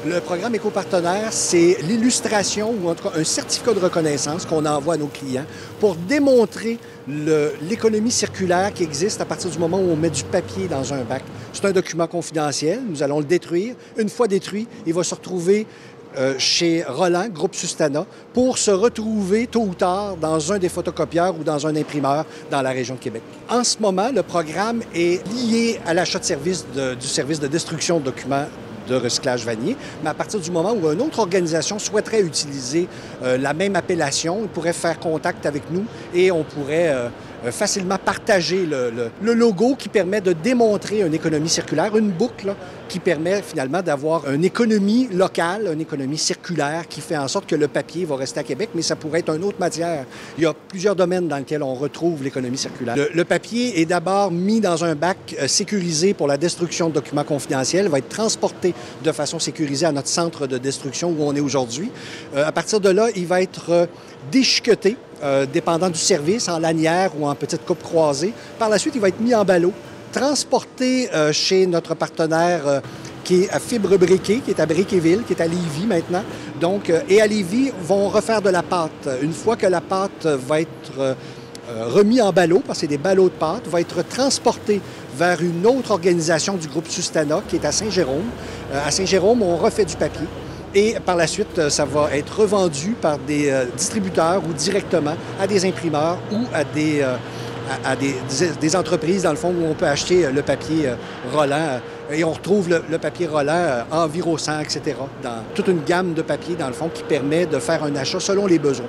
Le programme Éco-Partenaire, c'est l'illustration ou en tout cas un certificat de reconnaissance qu'on envoie à nos clients pour démontrer l'économie circulaire qui existe à partir du moment où on met du papier dans un bac. C'est un document confidentiel, nous allons le détruire. Une fois détruit, il va se retrouver chez Roland, Groupe Sustana, pour se retrouver tôt ou tard dans un des photocopieurs ou dans un imprimeur dans la région de Québec. En ce moment, le programme est lié à l'achat de services du service de destruction de documents de recyclage Vanier, mais à partir du moment où une autre organisation souhaiterait utiliser la même appellation, il pourrait faire contact avec nous et on pourrait facilement partager le logo qui permet de démontrer une économie circulaire, une boucle qui permet finalement d'avoir une économie locale, une économie circulaire qui fait en sorte que le papier va rester à Québec, mais ça pourrait être une autre matière. Il y a plusieurs domaines dans lesquels on retrouve l'économie circulaire. Le papier est d'abord mis dans un bac sécurisé pour la destruction de documents confidentiels, va être transporté de façon sécurisée à notre centre de destruction où on est aujourd'hui. À partir de là, il va être déchiqueté, dépendant du service, en lanière ou en petite coupe croisée. Par la suite, il va être mis en ballot, transporté chez notre partenaire qui est à Fibre Briquet, qui est à Briquetville, qui est à Lévis maintenant. Donc, et à Lévis, vont refaire de la pâte. Une fois que la pâte va être remis en ballot, parce que c'est des ballots de pâte, va être transporté vers une autre organisation du groupe Sustana, qui est à Saint-Jérôme. À Saint-Jérôme, on refait du papier. Et par la suite, ça va être revendu par des distributeurs ou directement à des imprimeurs ou à des entreprises, dans le fond, où on peut acheter le papier Roland. Et on retrouve le papier Roland Envirosang, etc., dans toute une gamme de papiers, dans le fond, qui permet de faire un achat selon les besoins.